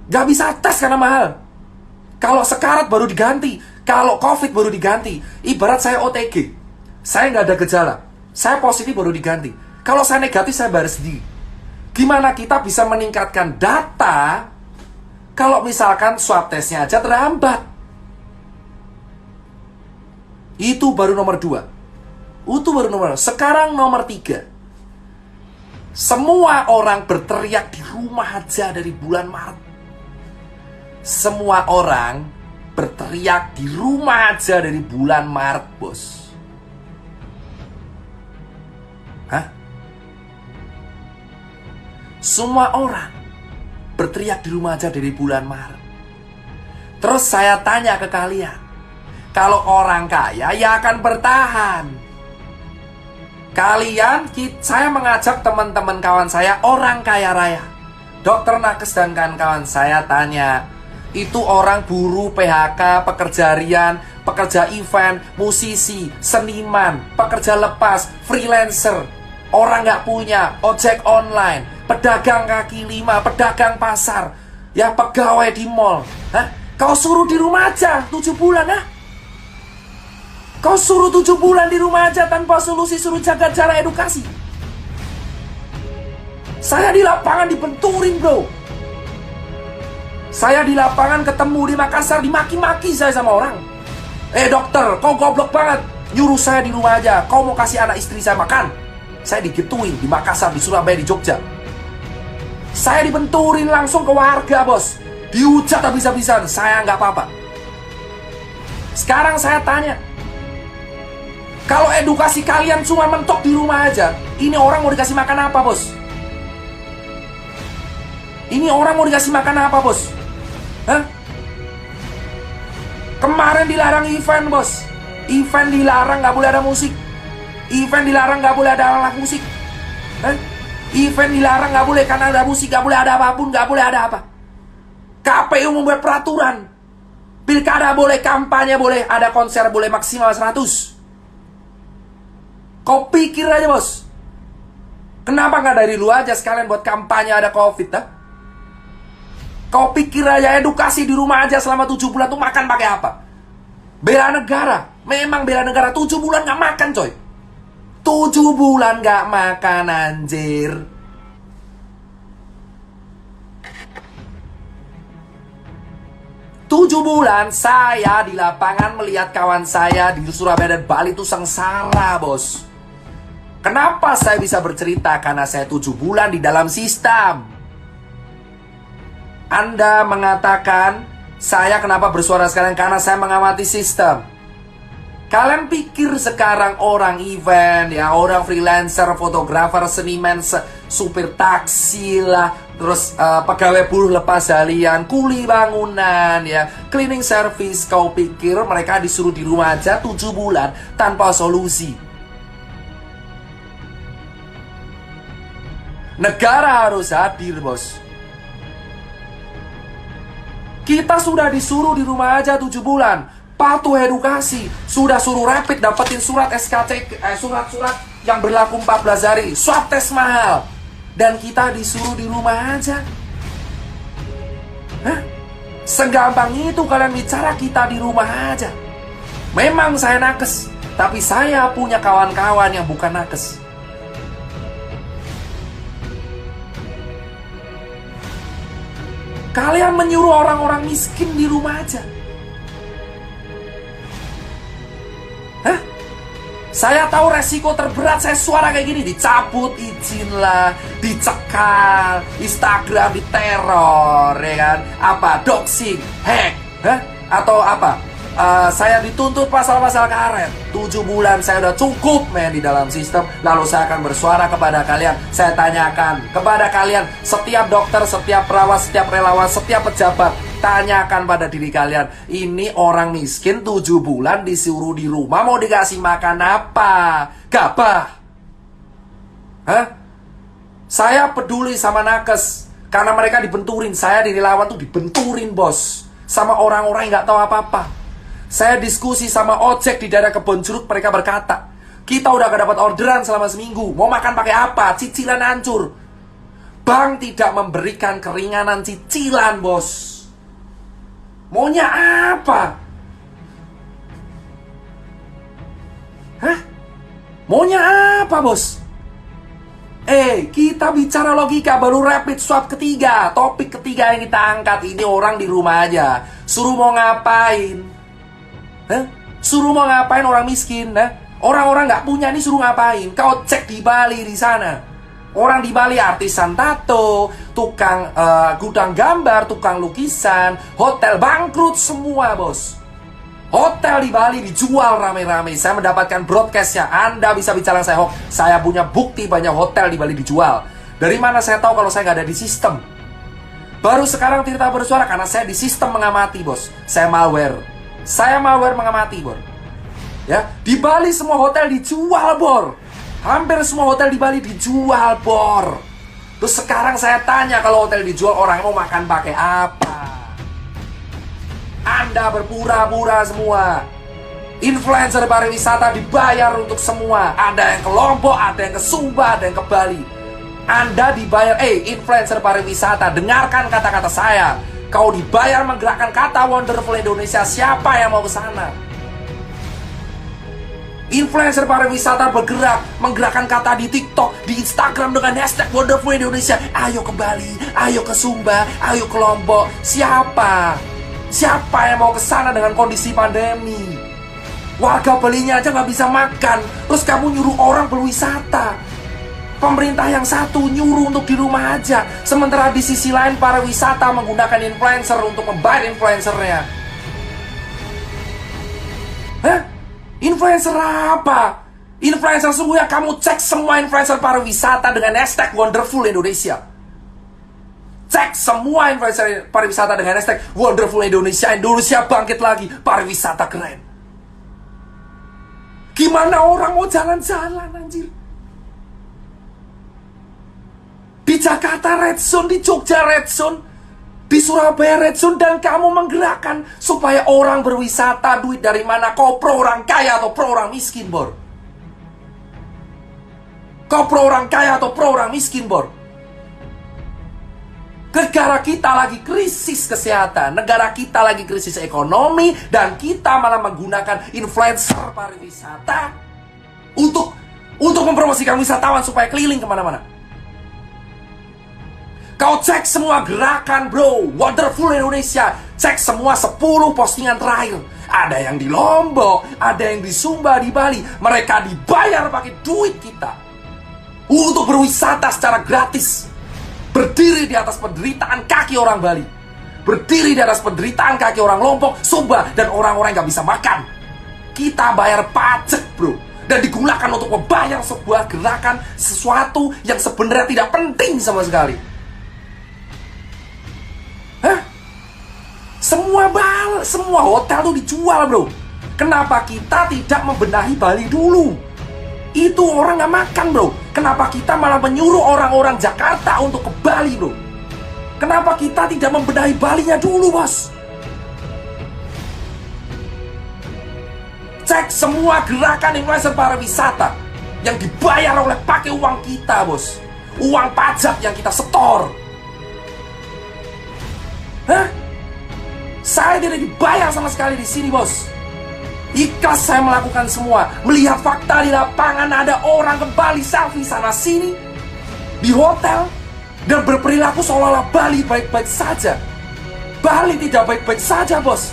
Gak bisa tes karena mahal. Kalau sekarat baru diganti, kalau COVID baru diganti. Ibarat saya OTG, saya nggak ada gejala, saya positif baru diganti. Kalau saya negatif, saya bayar sendiri. Gimana kita bisa meningkatkan data kalau misalkan swab testnya aja terhambat? Itu baru nomor 2. Itu baru nomor 2. Sekarang nomor 3. Semua orang berteriak di rumah aja dari bulan Maret. Semua orang berteriak di rumah aja dari bulan Maret, bos. Hah? Semua orang berteriak di rumah aja dari bulan Maret. Terus saya tanya ke kalian, kalau orang kaya ya akan bertahan. Saya mengajak teman-teman kawan saya orang kaya raya, dokter nakes dan kawan-kawan saya tanya, itu orang buruh, PHK, pekerja harian, pekerja event, musisi, seniman, pekerja lepas, freelancer, orang nggak punya, ojek online, pedagang kaki lima, pedagang pasar, ya pegawai di mall. Hah? Kau suruh di rumah aja 7 bulan, ha? Kau suruh 7 bulan di rumah aja tanpa solusi, suruh jaga jarak edukasi. Saya di lapangan dibenturin, bro. Saya di lapangan ketemu di Makassar, dimaki-maki saya sama orang. Dokter, kau goblok banget, nyuruh saya di rumah aja. Kau mau kasih anak istri saya makan? Saya digituin di Makassar, di Surabaya, di Jogja. Saya dibenturin langsung ke warga, bos. Dihujat habis-habisan, saya nggak apa-apa. Sekarang saya tanya, kalau edukasi kalian cuma mentok di rumah aja, ini orang mau dikasih makan apa, bos? Ini orang mau dikasih makan apa, bos? Hah? Kemarin dilarang event, bos. Event dilarang, nggak boleh ada musik. Event dilarang, nggak boleh ada alat musik. Hah? Event dilarang, nggak boleh karena ada musik, nggak boleh ada apapun, nggak boleh ada apa. KPU membuat peraturan. Pilkada boleh, kampanye boleh, ada konser boleh maksimal 100. Kau pikir aja, bos. Kenapa nggak dari lu aja sekalian buat kampanye ada COVID, ha? Kau pikir aja edukasi di rumah aja selama 7 bulan tuh makan pakai apa? Bela negara. Memang bela negara 7 bulan nggak makan, coy. 7 bulan nggak makan, anjir. Tujuh bulan saya di lapangan melihat kawan saya di Surabaya dan Bali itu sengsara, bos. Kenapa saya bisa bercerita? Karena saya 7 bulan di dalam sistem. Anda mengatakan, saya kenapa bersuara sekarang? Karena saya mengamati sistem. Kalian pikir sekarang orang event, ya orang freelancer, fotografer, seniman, supir taksi lah, terus pegawai buruh lepas harian, kuli bangunan, ya cleaning service, kau pikir mereka disuruh di rumah aja 7 bulan tanpa solusi? Negara harus hadir, bos. Kita sudah disuruh di rumah aja 7 bulan. Patuh edukasi. Sudah suruh rapid, dapetin surat SKC, surat-surat yang berlaku 14 hari. Swab tes mahal. Dan kita disuruh di rumah aja. Hah? Segampang itu kalian bicara kita di rumah aja. Memang saya nakes, tapi saya punya kawan-kawan yang bukan nakes. Kalian menyuruh orang-orang miskin di rumah aja. Hah? Saya tahu resiko terberat saya suara kayak gini. Dicabut izin lah, dicekal, Instagram diteror, ya kan? Apa? Doxing, hack, hah? Atau apa? Saya dituntut pasal-pasal karet. 7 bulan saya udah cukup main di dalam sistem. Lalu saya akan bersuara kepada kalian. Saya tanyakan kepada kalian, setiap dokter, setiap perawat, setiap relawan, setiap pejabat, tanyakan pada diri kalian, ini orang miskin 7 bulan disuruh di rumah, mau dikasih makan apa? Gabah? Hah? Saya peduli sama nakes karena mereka dibenturin. Saya di relawan tuh dibenturin, bos, sama orang-orang yang gak tahu apa-apa. Saya diskusi sama ojek di daerah Kebon Jeruk, mereka berkata, Kita udah gak dapat orderan selama seminggu. Mau makan pakai apa? Cicilan hancur. Bank tidak memberikan keringanan cicilan, bos. Maunya apa? Hah? Maunya apa, bos? Kita bicara logika, baru rapid swap ketiga. Topik ketiga yang kita angkat. Ini orang di rumah aja. Suruh mau ngapain? Hah? Suruh mau ngapain orang miskin? Orang-orang gak punya ini suruh ngapain? Kau cek di Bali di sana. Orang di Bali artisan tato, tukang gudang gambar, tukang lukisan, hotel bangkrut semua, bos. Hotel di Bali dijual rame-rame. Saya mendapatkan broadcastnya. Anda bisa bicara saya hoax. Saya punya bukti banyak hotel di Bali dijual. Dari mana saya tahu kalau saya nggak ada di sistem? Baru sekarang Tirta bersuara karena saya di sistem mengamati, bos. Saya malware. Saya malware mengamati, bor. Ya, di Bali semua hotel dijual, bor. Hampir semua hotel di Bali dijual, bor. Terus sekarang saya tanya, kalau hotel dijual, orang mau makan pakai apa? Anda berpura-pura semua. Influencer pariwisata dibayar untuk semua. Ada yang ke Lombok, ada yang ke Sumba, ada yang ke Bali. Anda dibayar, influencer pariwisata, dengarkan kata-kata saya. Kau dibayar menggerakkan kata Wonderful Indonesia. Siapa yang mau ke sana? Influencer pariwisata bergerak, menggerakkan kata di TikTok, di Instagram dengan hashtag Wonderful Indonesia. Ayo ke Bali, ayo ke Sumba, ayo ke Lombok. Siapa? Siapa yang mau ke sana dengan kondisi pandemi? Warga Balinya aja nggak bisa makan, terus kamu nyuruh orang berwisata. Pemerintah yang satu nyuruh untuk di rumah aja, sementara di sisi lain pariwisata menggunakan influencer untuk membayar influencernya. Hah? Influencer apa? Influencer sungguhnya kamu cek semua influencer pariwisata dengan hashtag Wonderful Indonesia. Cek semua influencer pariwisata dengan hashtag Wonderful Indonesia. Indonesia bangkit lagi, pariwisata keren. Gimana orang mau jalan-jalan, anjir? Di Jakarta red zone, di Jogja red zone, di Surabaya red zone, dan kamu menggerakkan supaya orang berwisata. Duit dari mana? Kau pro orang kaya atau pro orang miskin, bor? Kau pro orang kaya atau pro orang miskin, bor? Negara kita lagi krisis kesehatan, negara kita lagi krisis ekonomi, dan kita malah menggunakan influencer pariwisata untuk mempromosikan wisatawan supaya keliling kemana-mana. Kau cek semua gerakan, bro, Wonderful Indonesia. Cek semua 10 postingan terakhir. Ada yang di Lombok, ada yang di Sumba, di Bali. Mereka dibayar pakai duit kita untuk berwisata secara gratis. Berdiri di atas penderitaan kaki orang Bali, berdiri di atas penderitaan kaki orang Lombok, Sumba, dan orang-orang yang gak bisa makan. Kita bayar pajak, bro, dan digunakan untuk membayar sebuah gerakan, sesuatu yang sebenarnya tidak penting sama sekali. Hah? Semua hotel tuh dijual, bro. Kenapa kita tidak membenahi Bali dulu? Itu orang gak makan, bro. Kenapa kita malah menyuruh orang-orang Jakarta untuk ke Bali, bro? Kenapa kita tidak membenahi Balinya dulu, bos? Cek semua gerakan influencer pariwisata yang dibayar oleh pakai uang kita, bos. Uang pajak yang kita setor. Hah? Saya tidak dibayar sama sekali di sini, bos. Ikhlas saya melakukan semua. Melihat fakta di lapangan, ada orang ke Bali selfie sana sini di hotel dan berperilaku seolah-olah Bali baik-baik saja. Bali tidak baik-baik saja, bos.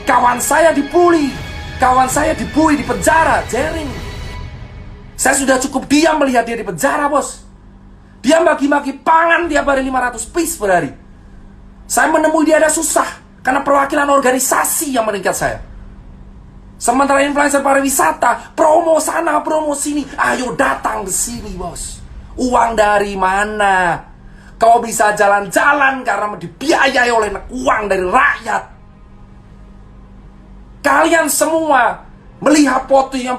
Kawan saya dibully, kawan saya dibully di penjara, jaring. Saya sudah cukup diam melihat dia di penjara, bos. Dia bagi-bagi pangan tiap hari 500 piece per hari. Saya menemui dia ada susah karena perwakilan organisasi yang meningkat saya. Sementara influencer pariwisata, promo sana, promo sini. Ayo datang ke sini, bos. Uang dari mana? Kau bisa jalan-jalan karena dibiayai oleh uang dari rakyat. Kalian semua melihat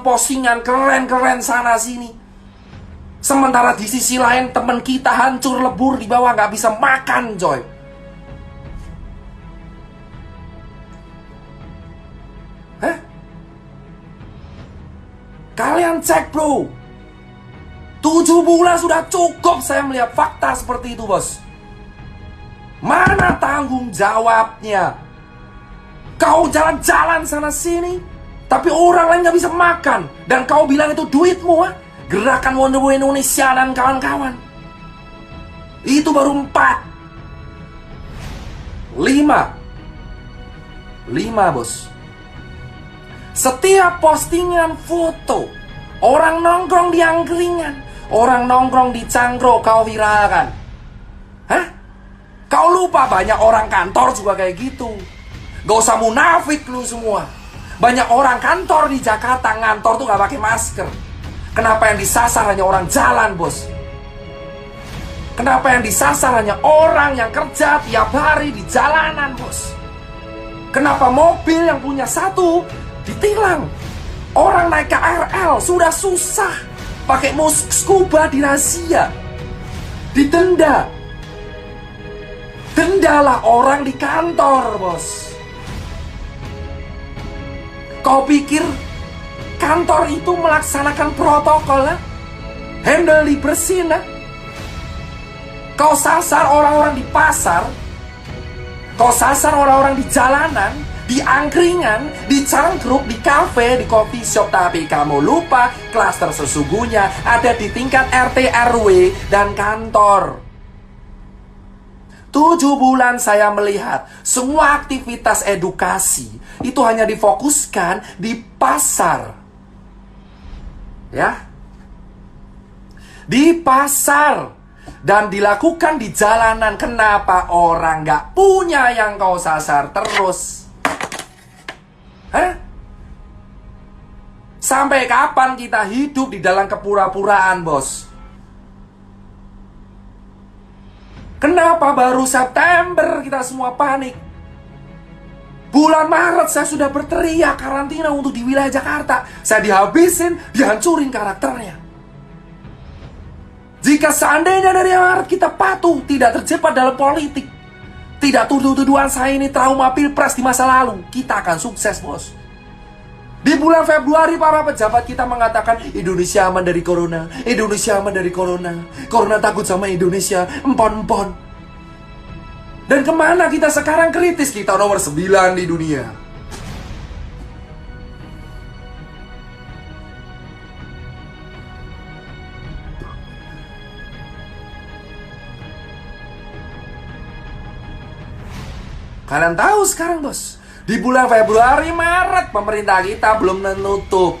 postingan keren-keren sana sini. Sementara di sisi lain teman kita hancur lebur di bawah, gak bisa makan, coy. Hah? Kalian cek bro, 7 bulan sudah cukup saya melihat fakta seperti itu bos. Mana tanggung jawabnya? Kau jalan-jalan sana sini, tapi orang lain gak bisa makan, dan kau bilang itu duitmu, ha? Gerakan Wonder Woman Indonesia dan kawan-kawan. Itu baru 4. 5 bos. Setiap postingan foto, orang nongkrong di angkringan, orang nongkrong di cangkro kau viralkan. Hah? Kau lupa banyak orang kantor juga kayak gitu. Gak usah munafik lu semua. Banyak orang kantor di Jakarta ngantor tuh gak pakai masker. Kenapa yang disasar hanya orang jalan bos? Kenapa yang disasar hanya orang yang kerja tiap hari di jalanan bos? Kenapa mobil yang punya satu ditilang? Orang naik KRL sudah susah, pakai scuba dirazia, didenda. Dendalah orang di kantor bos. Kau pikir kantor itu melaksanakan protokol, handle dibersihin, Kau sasar orang-orang di pasar, kau sasar orang-orang di jalanan, di angkringan, di cangkruk, di kafe, di coffee shop. Tapi kamu lupa klaster sesungguhnya ada di tingkat RT, RW, dan kantor. 7 bulan saya melihat semua aktivitas edukasi itu hanya difokuskan di pasar. Ya, di pasar. Dan dilakukan di jalanan. Kenapa orang gak punya yang kau sasar terus? Hah? Sampai kapan kita hidup di dalam kepura-puraan bos? Kenapa baru September kita semua panik? Bulan Maret saya sudah berteriak karantina untuk di wilayah Jakarta. Saya dihabisin, dihancurin karakternya. Jika seandainya dari Maret kita patuh, tidak terjebak dalam politik, tidak tuduh-tuduhan saya ini trauma pilpres di masa lalu, kita akan sukses bos. Di bulan Februari para pejabat kita mengatakan Indonesia aman dari corona, Indonesia aman dari corona, corona takut sama Indonesia, empon-empon. Dan kemana kita sekarang kritis? Kita nomor 9 di dunia. Kalian tahu sekarang bos, di bulan Februari, Maret pemerintah kita belum menutup.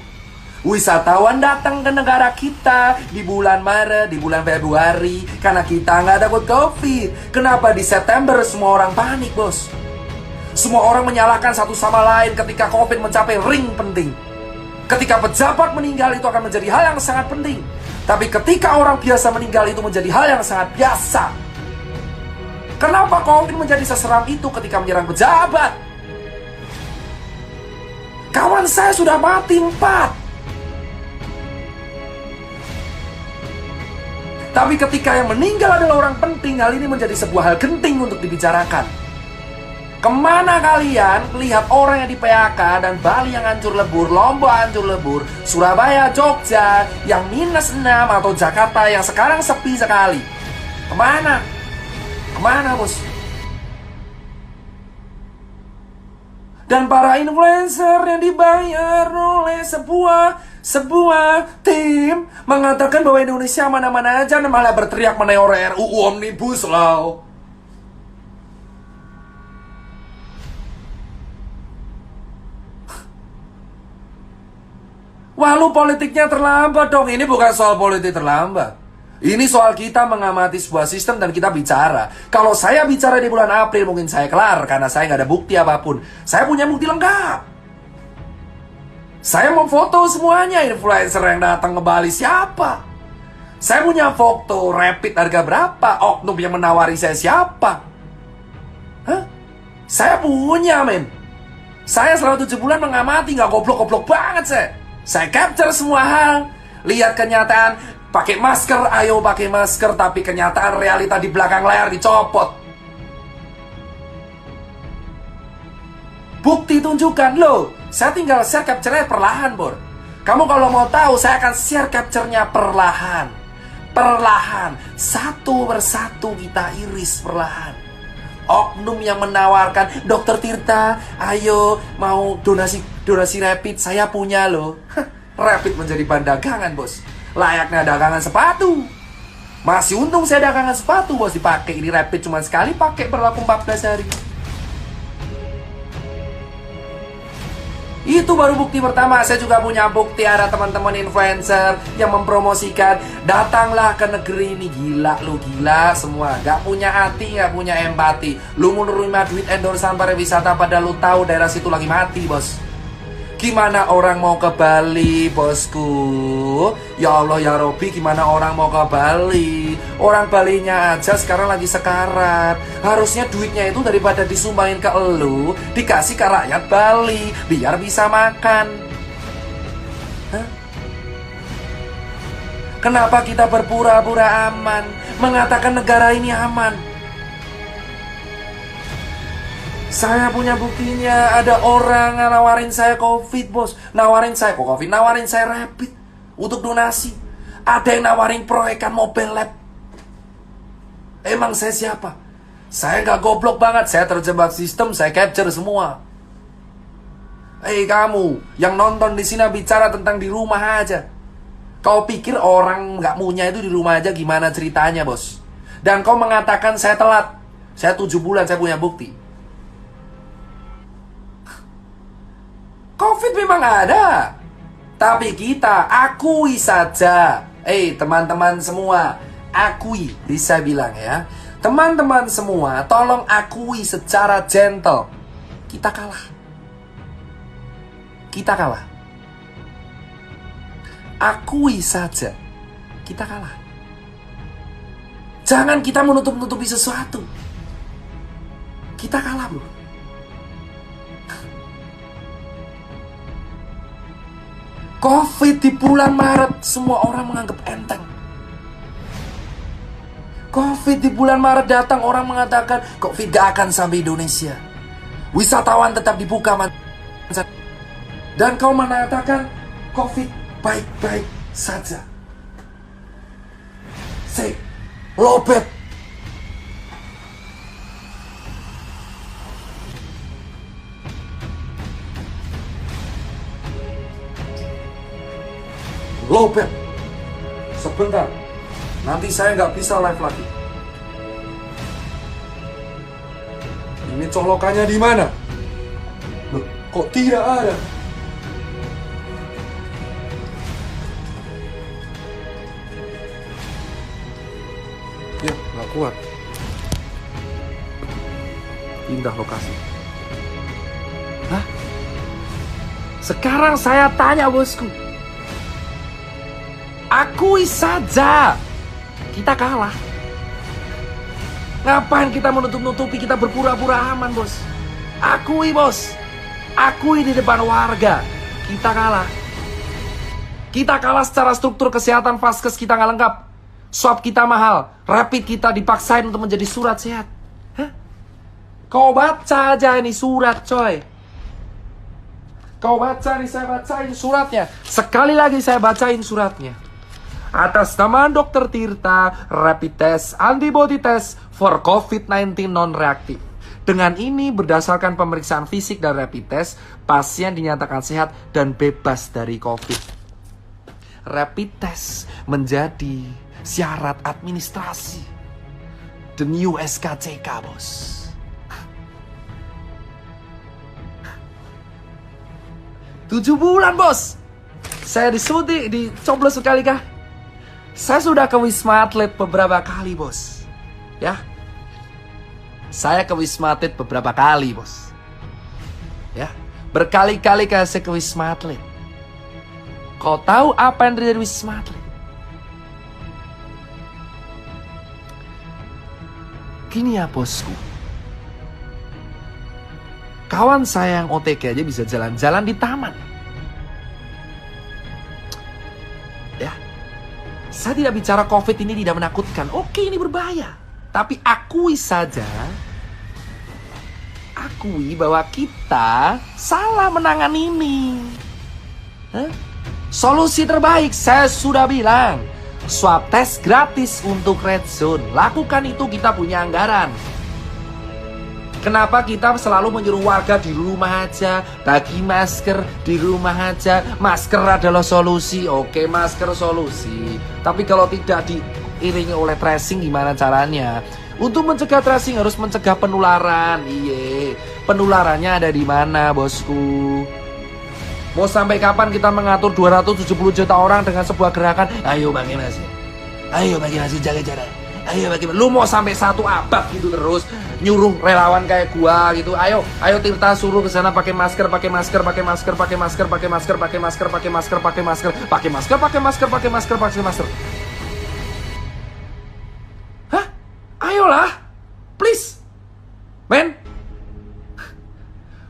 Wisatawan datang ke negara kita di bulan Maret, di bulan Februari, karena kita nggak takut COVID. Kenapa di September semua orang panik bos? Semua orang menyalahkan satu sama lain ketika COVID mencapai ring penting. Ketika pejabat meninggal itu akan menjadi hal yang sangat penting. Tapi ketika orang biasa meninggal itu menjadi hal yang sangat biasa. Kenapa COVID menjadi seseram itu ketika menyerang pejabat? Kawan saya sudah mati 4. Tapi ketika yang meninggal adalah orang penting, hal ini menjadi sebuah hal genting untuk dibicarakan. Kemana kalian lihat orang yang di PHK dan Bali yang hancur lebur, Lombok hancur lebur, Surabaya, Jogja yang -6 atau Jakarta yang sekarang sepi sekali? Kemana? Kemana bos? Dan para influencer yang dibayar oleh sebuah tim mengatakan bahwa Indonesia mana-mana aja, dan malah berteriak mengenai RUU Omnibus Law. Wah, lu politiknya terlambat dong. Ini bukan soal politik terlambat. Ini soal kita mengamati sebuah sistem dan kita bicara. Kalau saya bicara di bulan April mungkin saya kelar karena saya nggak ada bukti apapun. Saya punya bukti lengkap. Saya mau foto semuanya, influencer yang datang ke Bali siapa. Saya punya foto rapid harga berapa, oknum yang menawari saya siapa. Hah? Saya punya men. Saya selama 7 bulan mengamati, nggak goblok-goblok banget saya. Saya capture semua hal. Lihat kenyataan. Pakai masker, ayo pakai masker. Tapi kenyataan realita di belakang layar dicopot. Bukti tunjukkan. Loh, saya tinggal share capture perlahan bor. Kamu kalau mau tahu, saya akan share capture-nya perlahan. Perlahan, satu persatu kita iris perlahan. Oknum yang menawarkan, Dokter Tirta, ayo mau donasi rapid, saya punya loh. Rapid menjadi bahan dagangan, bos. Layaknya dagangan sepatu. Masih untung saya dagangan sepatu, bos, dipakai. Ini rapid cuma sekali pakai, berlaku 14 hari. Itu baru bukti pertama. Saya juga punya bukti ada teman-teman influencer yang mempromosikan, datanglah ke negeri ini. Gila lu, gila semua. Gak punya hati, gak punya empati. Lu mau nerima duit endorsan pariwisata padahal lu tahu daerah situ lagi mati, bos. Gimana orang mau ke Bali, bosku? Ya Allah ya Robi, gimana orang mau ke Bali? Orang Balinya aja sekarang lagi sekarat. Harusnya duitnya itu daripada disumbangin ke elu, dikasih ke rakyat Bali biar bisa makan. Hah? Kenapa kita berpura-pura aman, mengatakan negara ini aman? Saya punya buktinya. Ada orang nawarin saya COVID, bos. Nawarin saya COVID, nawarin saya rapid untuk donasi. Ada yang nawarin proyekan mobile lab. Emang saya siapa? Saya nggak goblok banget. Saya terjebak sistem, saya capture semua. Kamu yang nonton di sini bicara tentang di rumah aja. Kau pikir orang nggak punya itu di rumah aja gimana ceritanya, bos? Dan kau mengatakan saya telat. Saya 7 bulan, saya punya bukti. COVID memang ada, tapi kita akui saja. Teman-teman semua, akui, bisa bilang ya. Teman-teman semua, tolong akui secara gentle. Kita kalah. Kita kalah. Akui saja, kita kalah. Jangan kita menutup-nutupi sesuatu. Kita kalah, bro. COVID di bulan Maret, semua orang menganggap enteng. COVID di bulan Maret datang, orang mengatakan COVID gak akan sampai Indonesia. Wisatawan tetap dibuka. Dan kau mengatakan COVID baik-baik saja. Say, lobet. Lobet. Sebentar, nanti saya nggak bisa live lagi. Ini colokannya di mana? Loh, kok tidak ada? Ya, nggak kuat. Pindah lokasi. Hah? Sekarang saya tanya, bosku. Akui saja, kita kalah. Ngapain kita menutup-nutupi, kita berpura-pura aman, bos? Akui, bos. Akui di depan warga, kita kalah. Kita kalah secara struktur kesehatan, vaskes kita nggak lengkap. Swab kita mahal, rapid kita dipaksain untuk menjadi surat sehat. Hah? Kau baca aja ini surat, coy. Kau baca nih, saya bacain suratnya. Sekali lagi saya bacain suratnya. Atas nama Dokter Tirta, rapid test antibody test for COVID-19 non-reaktif. Dengan ini, berdasarkan pemeriksaan fisik dan rapid test, pasien dinyatakan sehat dan bebas dari COVID. Rapid test menjadi syarat administrasi the new SKCK, bos. Tujuh bulan, bos. Saya disuntik, dicoblos sekali kah? Saya sudah ke Wisma Atlet beberapa kali, bos. Ya. Saya ke Wisma Atlet beberapa kali, bos. Ya. Berkali-kali saya ke Wisma Atlet. Kau tahu apa yang terjadi di Wisma Atlet? Gini ya, bosku. Kawan saya yang OTG aja bisa jalan-jalan di taman. Ya. Saya tidak bicara COVID ini tidak menakutkan. Oke, ini berbahaya. Tapi akui saja. Akui bahwa kita salah menangani ini. Hah? Solusi terbaik, saya sudah bilang. Swab test gratis untuk red zone. Lakukan itu, kita punya anggaran. Kenapa kita selalu menyuruh warga di rumah aja, bagi masker di rumah aja? Masker adalah solusi. Oke, masker solusi. Tapi kalau tidak diiringi oleh tracing, gimana caranya? Untuk mencegah tracing harus mencegah penularan. Iya, penularannya ada di mana, bosku? Mau sampai kapan kita mengatur 270 juta orang dengan sebuah gerakan? Ayo bagi masih, ayo bagi masih jaga jarak. Ayo bagi, lu mau sampai 1 abad gitu terus nyuruh relawan kayak gua gitu? Ayo Tirta suruh ke sana pakai masker, pakai masker, pakai masker, pakai masker, pakai masker, pakai masker, pakai masker, pakai masker, pakai masker, pakai masker, pakai masker, pakai masker. Hah? Ayolah, please, men.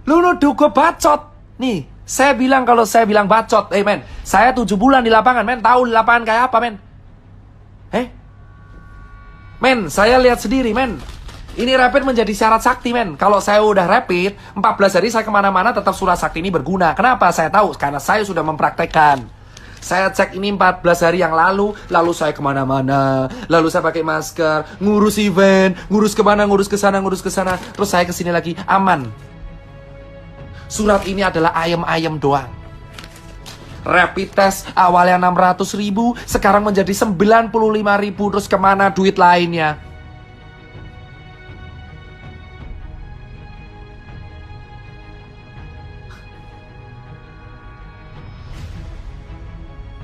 Lu nuduh gua bacot nih. Saya bilang, kalau saya bilang bacot, men, saya 7 bulan di lapangan, men, tahu di lapangan kayak apa, men? Men, saya lihat sendiri, men. Ini rapid menjadi syarat sakti, men. Kalau saya udah rapid, 14 hari saya kemana-mana tetap surat sakti ini berguna. Kenapa? Saya tahu, karena saya sudah mempraktekkan. Saya cek ini 14 hari yang lalu saya kemana-mana, lalu saya pakai masker, ngurus event, ngurus kemana, ngurus ke sana, terus saya kesini lagi, aman. Surat ini adalah ayam-ayam doang. Rapid test awalnya 600.000, sekarang menjadi 95.000. Terus kemana duit lainnya?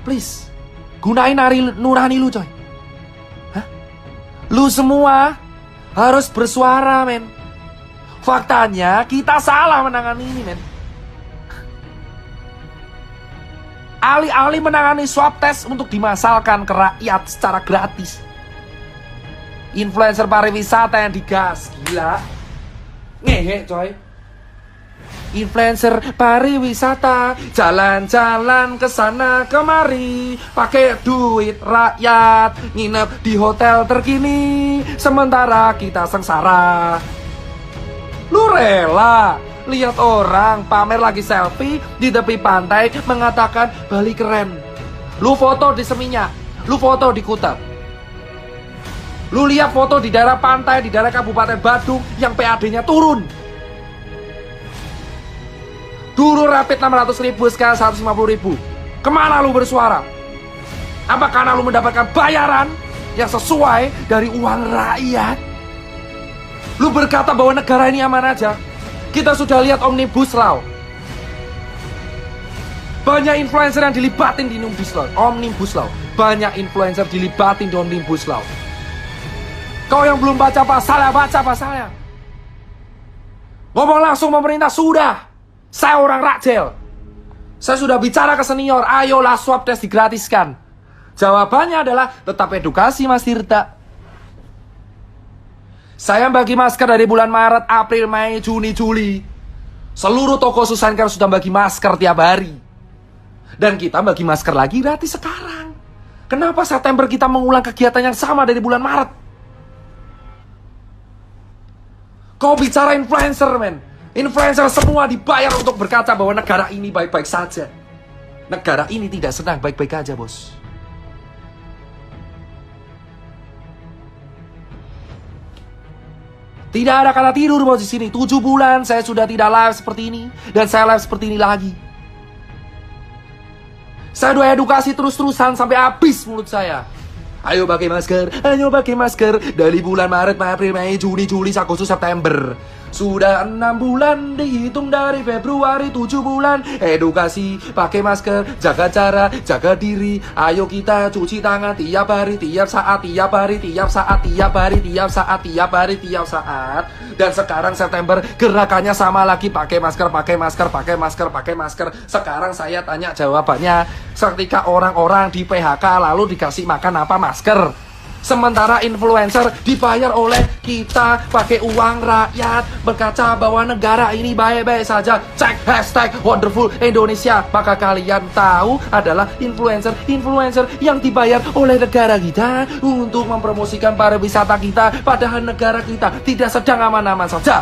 Please, gunain nurani lu, coy. Hah? Lu semua harus bersuara, men. Faktanya kita salah menangani ini, men. Alih-alih menangani swab test untuk dimasalkan ke rakyat secara gratis, influencer pariwisata yang digas, gila. Ngehe, coy. Influencer pariwisata jalan-jalan ke sana kemari, pakai duit rakyat, nginep di hotel terkini, sementara kita sengsara. Lu rela lihat orang pamer lagi selfie di tepi pantai mengatakan Bali keren. Lu foto di Seminyak, lu foto di Kuta. Lu lihat foto di daerah pantai, di daerah Kabupaten Badung yang PAD-nya turun. Dulu rapid 600.000, sekarang 150.000. Kemana lu bersuara? Apa karena lu mendapatkan bayaran yang sesuai dari uang rakyat? Lu berkata bahwa negara ini aman aja. Kita sudah lihat Omnibus Law. Banyak influencer yang dilibatin di Omnibus Law. Banyak influencer dilibatin di Omnibus Law. Kau yang belum baca pasalnya, baca pasalnya. Ngomong langsung pemerintah, sudah. Saya orang Rakjel. Saya sudah bicara ke senior, ayolah swab test digratiskan. Jawabannya adalah tetap edukasi, Mas Tirta. Saya bagi masker dari bulan Maret, April, Mei, Juni, Juli. Seluruh toko Susankar sudah bagi masker tiap hari. Dan kita bagi masker lagi gratis sekarang. Kenapa September kita mengulang kegiatan yang sama dari bulan Maret? Kau bicara influencer, men. Influencer semua dibayar untuk berkata bahwa negara ini baik-baik saja. Negara ini tidak sedang baik-baik aja, bos. Tidak ada kata tidur, bos, di sini. 7 bulan saya sudah tidak live seperti ini. Dan saya live seperti ini lagi. Saya udah edukasi terus-terusan sampai habis mulut saya. Ayo pakai masker, ayo pakai masker. Dari bulan Maret, April, Mei, Juni, Juli, Agustus, September. Sudah 6 bulan, dihitung dari Februari 7 bulan. Edukasi, pakai masker, jaga jarak, jaga diri. Ayo kita cuci tangan tiap hari, tiap saat, tiap hari, tiap saat, tiap hari, tiap saat, tiap hari, tiap saat. Dan sekarang September gerakannya sama lagi, pakai masker, pakai masker, pakai masker, pakai masker. Sekarang saya tanya jawabannya. Ketika orang-orang di PHK lalu dikasih makan apa? Masker. Sementara influencer dibayar oleh kita pakai uang rakyat, berkaca bahwa negara ini baik-baik saja. Cek hashtag wonderful Indonesia. Maka kalian tahu adalah influencer yang dibayar oleh negara kita untuk mempromosikan pariwisata kita, padahal negara kita tidak sedang aman-aman saja.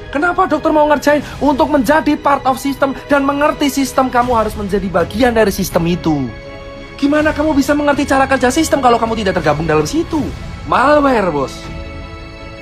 Kenapa dokter mau ngerjain? Untuk menjadi part of system dan mengerti sistem, kamu harus menjadi bagian dari sistem itu. Gimana kamu bisa mengerti cara kerja sistem kalau kamu tidak tergabung dalam situ? Malware, bos.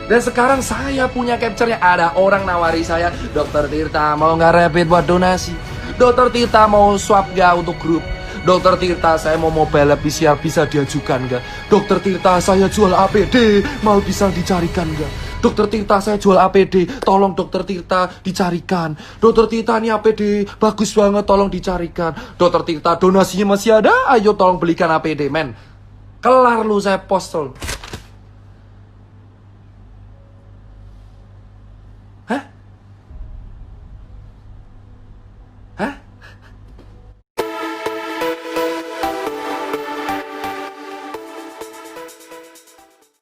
Dan sekarang saya punya capture-nya. Ada orang nawari saya, Dokter Tirta mau nggak rapid buat donasi? Dokter Tirta mau swab nggak untuk grup? Dokter Tirta saya mau mobile PCR bisa diajukan nggak? Dokter Tirta saya jual APD, mau bisa dicarikan nggak? Dokter Tirta saya jual APD, tolong Dokter Tirta dicarikan. Dokter Tirta ini APD bagus banget, tolong dicarikan. Dokter Tirta donasinya masih ada, ayo tolong belikan APD, men. Kelar lu saya post.